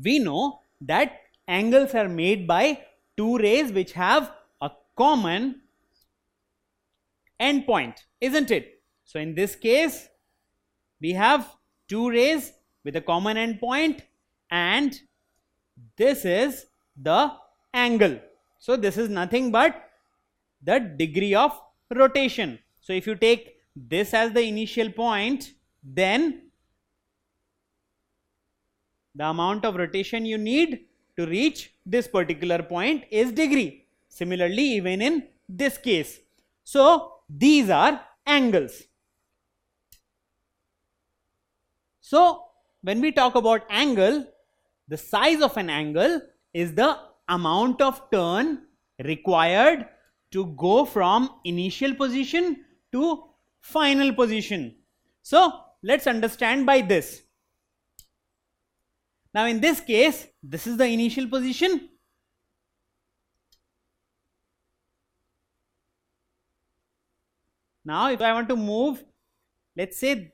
we know that angles are made by two rays which have a common endpoint, isn't it? So in this case, we have two rays with a common endpoint, and this is the angle. So this is nothing but the degree of rotation. So if you take this as the initial point, then the amount of rotation you need to reach this particular point is degree. Similarly, even in this case. So these are angles. So when we talk about angle, the size of an angle is the amount of turn required to go from initial position to final position. So let's understand by this. Now in this case, this is the initial position. Now if I want to move, let's say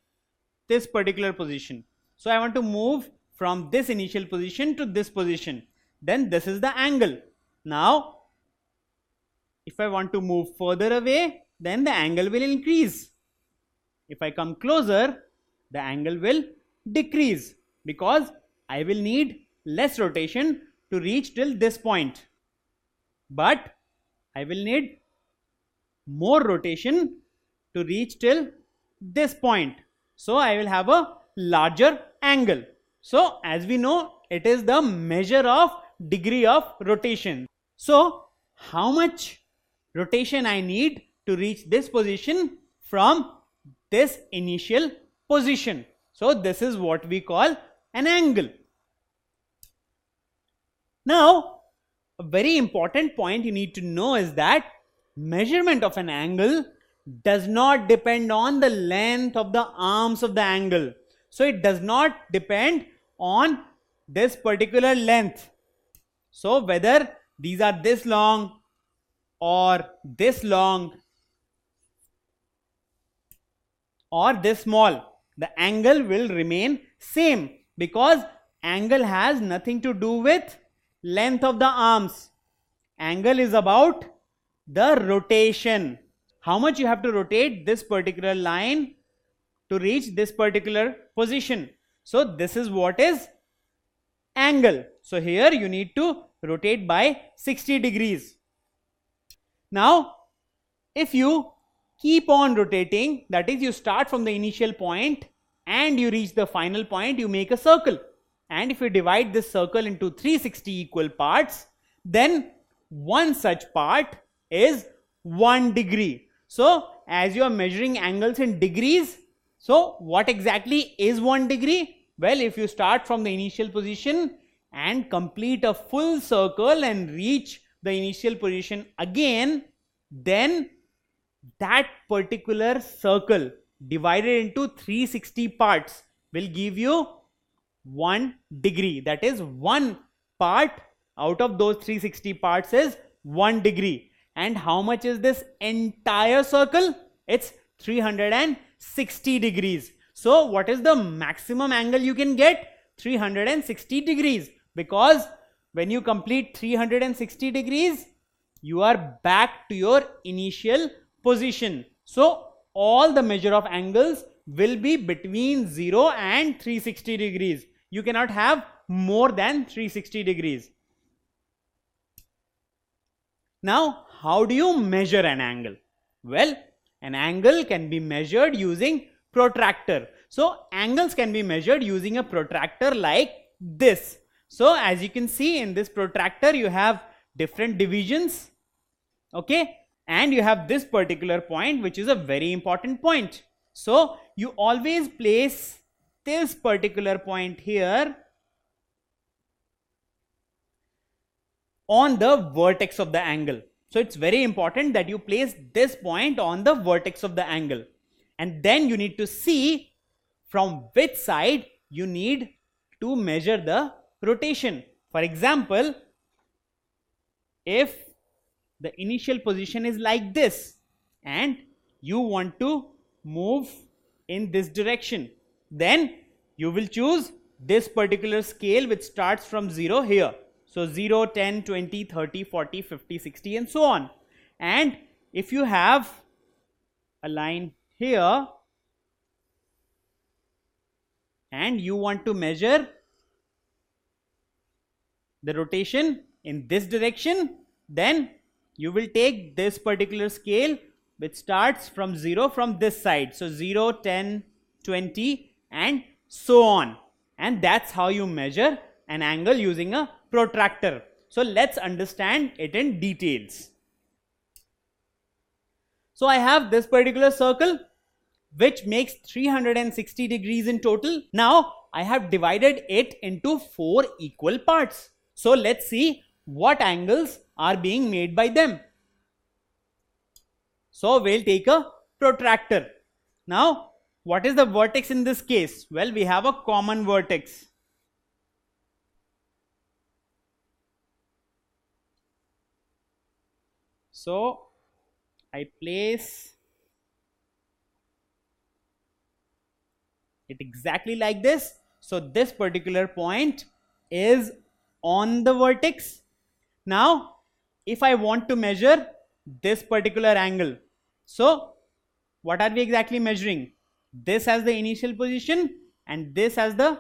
this particular position. So I want to move from this initial position to this position. Then this is the angle. Now if I want to move further away, then the angle will increase. If I come closer, the angle will decrease because I will need less rotation to reach till this point. But I will need more rotation to reach till this point. So I will have a larger angle. So as we know, it is the measure of degree of rotation. So how much rotation I need to reach this position from this initial position? So this is what we call an angle. Now a very important point you need to know is that measurement of an angle does not depend on the length of the arms of the angle. So it does not depend on this particular length. So whether these are this long or this long or this small, the angle will remain same because angle has nothing to do with length of the arms. Angle is about the rotation. How much you have to rotate this particular line to reach this particular position. So this is what is angle. So here you need to rotate by 60 degrees. Now if you keep on rotating, that is you start from the initial point and you reach the final point, you make a circle. And if you divide this circle into 360 equal parts, then one such part is 1 degree. So as you are measuring angles in degrees, so what exactly is 1 degree? Well, if you start from the initial position and complete a full circle and reach the initial position again, then that particular circle divided into 360 parts will give you 1 degree. That is, one part out of those 360 parts is 1 degree. And how much is this entire circle? It's 360 degrees. So what is the maximum angle you can get? 360 degrees. Because when you complete 360 degrees, you are back to your initial position. So all the measure of angles will be between 0 and 360 degrees. You cannot have more than 360 degrees. Now, how do you measure an angle? Well, an angle can be measured using protractor. So angles can be measured using a protractor like this. So as you can see in this protractor, you have different divisions, okay, and you have this particular point which is a very important point. So you always place this particular point here on the vertex of the angle. So it's very important that you place this point on the vertex of the angle, and then you need to see from which side you need to measure the rotation. For example, if the initial position is like this and you want to move in this direction, then you will choose this particular scale which starts from 0 here. So 0, 10, 20, 30, 40, 50, 60 and so on. And if you have a line here and you want to measure the rotation in this direction, then you will take this particular scale which starts from 0 from this side. So 0, 10, 20 and so on. And that's how you measure an angle using a protractor. So let's understand it in details. So I have this particular circle which makes 360 degrees in total. Now I have divided it into 4 equal parts. So let's see what angles are being made by them. So we'll take a protractor. Now what is the vertex in this case? Well, we have a common vertex. So I place it exactly like this. So this particular point is on the vertex. Now if I want to measure this particular angle, so what are we exactly measuring? This as the initial position and this as the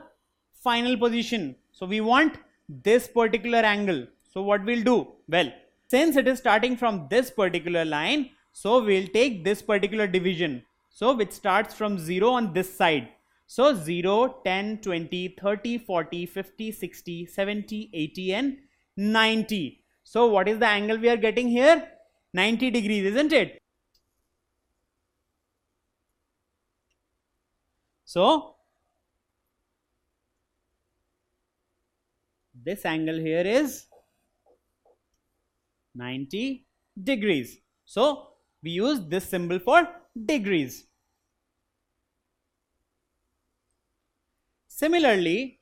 final position. So we want this particular angle. So what we'll do? Well, since it is starting from this particular line, so we'll take this particular division. So which starts from 0 on this side. So 0, 10, 20, 30, 40, 50, 60, 70, 80 and 90. So what is the angle we are getting here? 90 degrees, isn't it? So this angle here is 90 degrees. So we use this symbol for degrees. Similarly,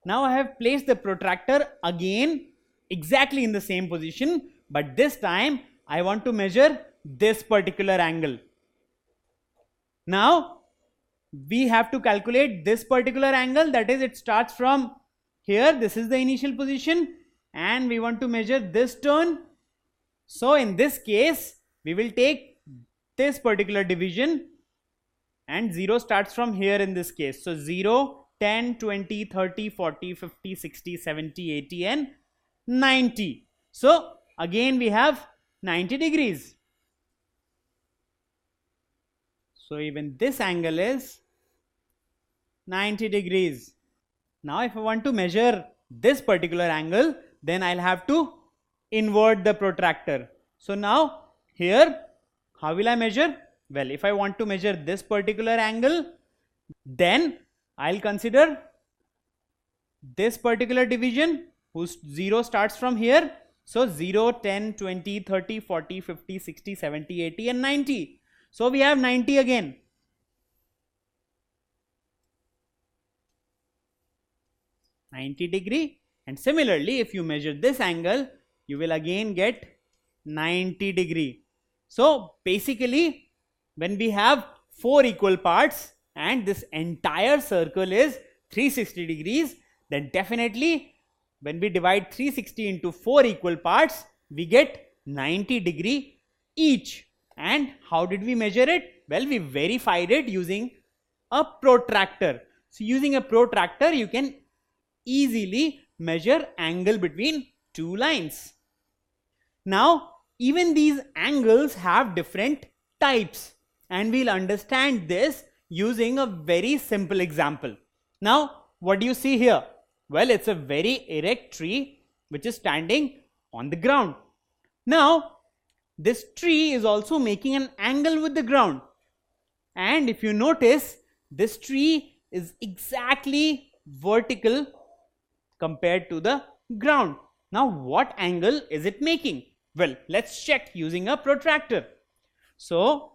now I have placed the protractor again exactly in the same position, but this time I want to measure this particular angle. Now we have to calculate this particular angle, that is, it starts from here, this is the initial position, and we want to measure this turn. So in this case we will take this particular division, and 0 starts from here in this case. So 0, 10, 20, 30, 40, 50, 60, 70, 80 and 90. So again we have 90 degrees. So even this angle is 90 degrees. Now if I want to measure this particular angle, then I'll have to invert the protractor. So now here, how will I measure? Well, if I want to measure this particular angle, then I'll consider this particular division whose 0 starts from here. So 0, 10, 20, 30, 40, 50, 60, 70, 80 and 90. So we have 90 again. -90 and similarly if you measure this angle, you will again get 90 degree. So basically when we have 4 equal parts and this entire circle is 360 degrees, then definitely when we divide 360 into 4 equal parts, we get 90 degree each. And how did we measure it? Well, we verified it using a protractor. So using a protractor, you can easily measure angle between two lines. Now, even these angles have different types, and we'll understand this using a very simple example. Now, what do you see here? Well, it's a very erect tree which is standing on the ground. Now, this tree is also making an angle with the ground. And if you notice, this tree is exactly vertical compared to the ground. Now, what angle is it making? Well, let's check using a protractor. So,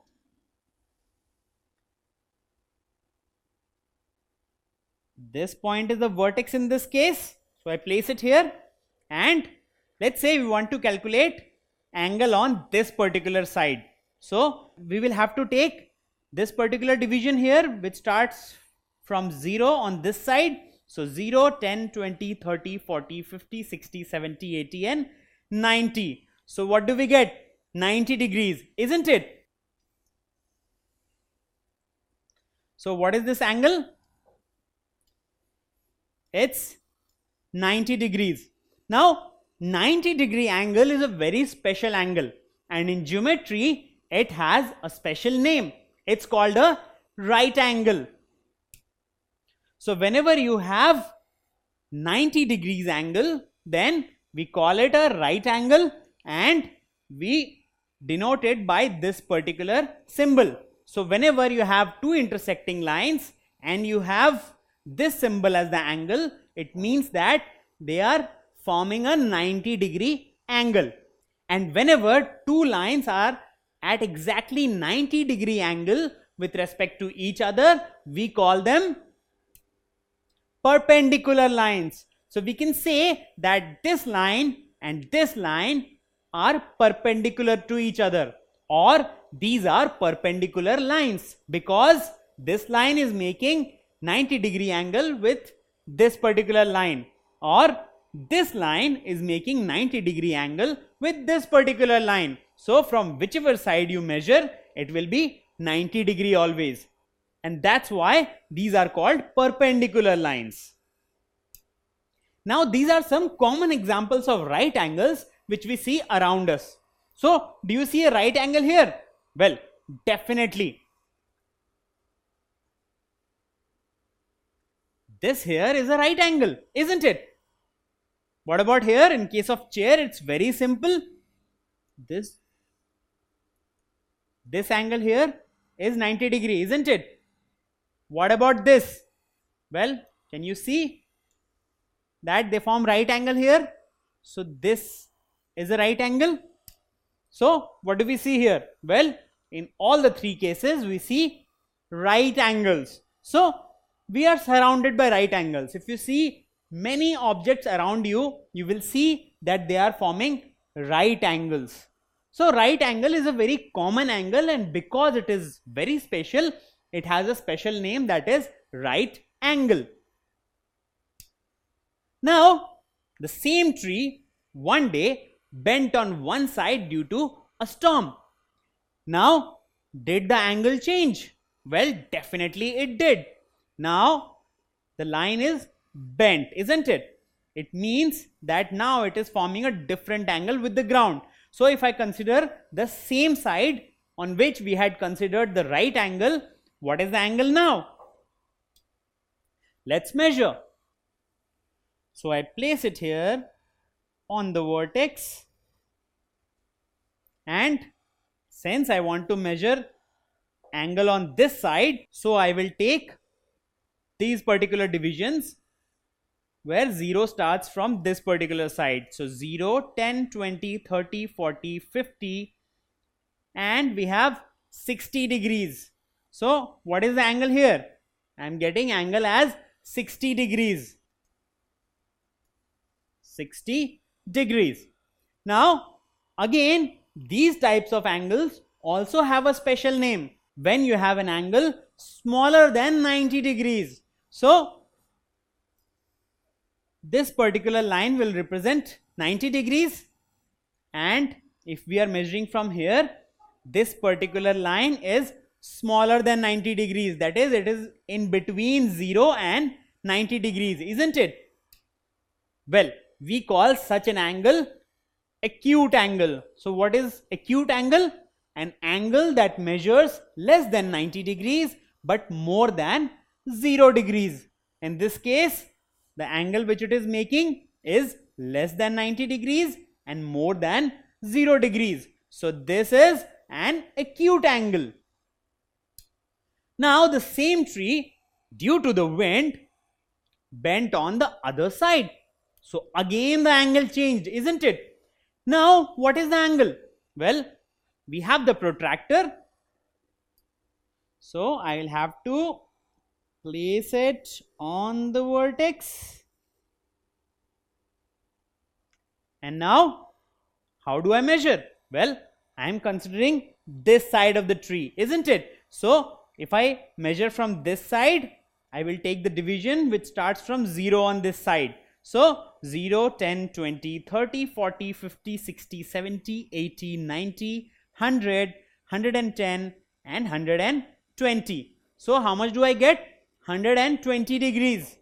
this point is the vertex in this case. So, I place it here, and let's say we want to calculate angle on this particular side. So, we will have to take this particular division here which starts from 0 on this side. So 0, 10, 20, 30, 40, 50, 60, 70, 80 and 90. So what do we get? 90 degrees, isn't it? So what is this angle? It's 90 degrees. Now 90-degree angle is a very special angle, and in geometry it has a special name. It's called a right angle. So whenever you have 90 degrees angle, then we call it a right angle and we denote it by this particular symbol. So whenever you have two intersecting lines and you have this symbol as the angle, it means that they are forming a 90-degree angle. And whenever two lines are at exactly 90-degree angle with respect to each other, we call them perpendicular lines. So we can say that this line and this line are perpendicular to each other, or these are perpendicular lines because this line is making 90-degree angle with this particular line, or this line is making 90-degree angle with this particular line. So from whichever side you measure, it will be 90-degree always. And that's why these are called perpendicular lines. Now these are some common examples of right angles which we see around us. So do you see a right angle here? Well, definitely. This here is a right angle, isn't it? What about here? In case of chair, it's very simple. This angle here is 90 degree, isn't it? What about this? Well, can you see that they form right angle here? So this is a right angle. So what do we see here? Well, in all the three cases, we see right angles. So we are surrounded by right angles. If you see many objects around you, you will see that they are forming right angles. So right angle is a very common angle, and because it is very special, it has a special name, that is right angle. Now the same tree one day bent on one side due to a storm. Now did the angle change? Well, definitely it did. Now the line is bent, isn't it? It means that now it is forming a different angle with the ground. So if I consider the same side on which we had considered the right angle, what is the angle now? Let's measure. So I place it here on the vertex, and since I want to measure angle on this side, so I will take these particular divisions where 0 starts from this particular side. So 0, 10, 20, 30, 40, 50, and we have 60 degrees. So what is the angle here? I am getting angle as 60 degrees. 60 degrees. Now again, these types of angles also have a special name when you have an angle smaller than 90 degrees. So this particular line will represent 90 degrees, and if we are measuring from here, this particular line is smaller than 90 degrees, that is, it is in between 0 and 90 degrees, isn't it? Well, we call such an angle acute angle. So what is acute angle? An angle that measures less than 90 degrees but more than 0 degrees. In this case, the angle which it is making is less than 90 degrees and more than 0 degrees. So this is an acute angle. Now the same tree, due to the wind, bent on the other side. So again the angle changed, isn't it? Now what is the angle? Well, we have the protractor. So I will have to place it on the vertex. And now how do I measure? Well, I am considering this side of the tree, isn't it? So if I measure from this side, I will take the division which starts from 0 on this side. So 0, 10, 20, 30, 40, 50, 60, 70, 80, 90, 100, 110 and 120. So how much do I get? 120 degrees.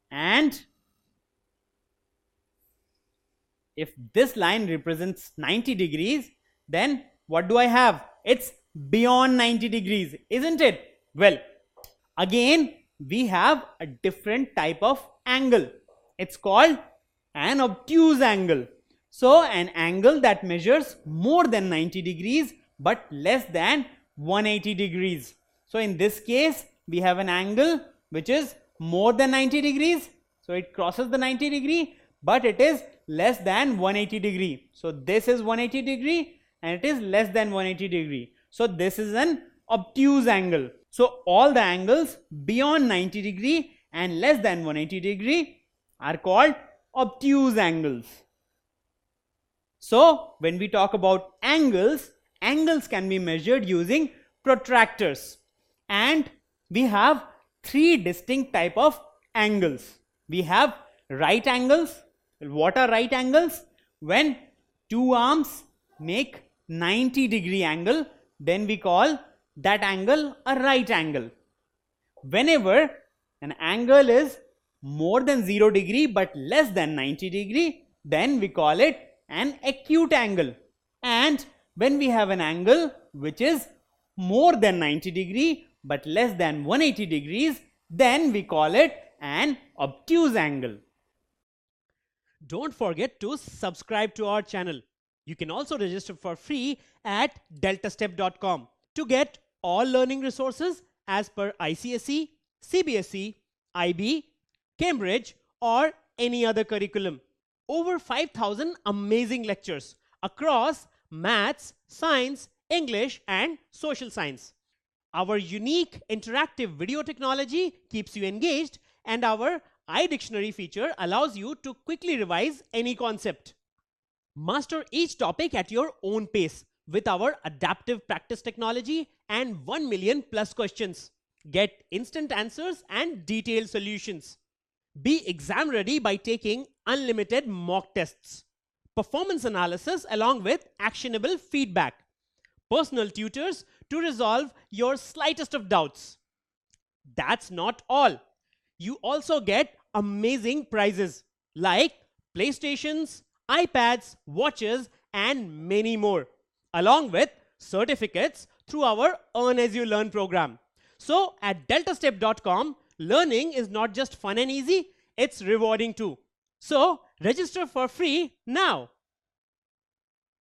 And if this line represents 90 degrees, then what do I have? It's beyond 90 degrees, isn't it? Well, again, we have a different type of angle. It's called an obtuse angle. So, an angle that measures more than 90 degrees but less than 180 degrees. So, in this case, we have an angle which is more than 90 degrees. So, it crosses the 90 degree, but it is less than 180 degree. So, this is 180 degree and it is less than 180 degree. So, this is an obtuse angle. So, all the angles beyond 90 degree and less than 180 degree are called obtuse angles. So, when we talk about angles, angles can be measured using protractors. And we have three distinct type of angles. We have right angles. What are right angles? When two arms make 90 degree angle, then we call that angle a right angle. Whenever an angle is more than 0 degree but less than 90 degree, then we call it an acute angle. And when we have an angle which is more than 90 degree but less than 180 degrees, then we call it an obtuse angle. Don't forget to subscribe to our channel. You can also register for free at deltastep.com to get all learning resources as per ICSE, CBSE, IB, Cambridge or any other curriculum. Over 5,000 amazing lectures across maths, science, English and social science. Our unique interactive video technology keeps you engaged, and our iDictionary feature allows you to quickly revise any concept. Master each topic at your own pace with our adaptive practice technology and 1 million plus questions. Get instant answers and detailed solutions. Be exam ready by taking unlimited mock tests, performance analysis along with actionable feedback, personal tutors to resolve your slightest of doubts. That's not all. You also get amazing prizes like PlayStations, iPads, watches, and many more, along with certificates through our Earn As You Learn program. So at deltastep.com, learning is not just fun and easy, it's rewarding too. So register for free now.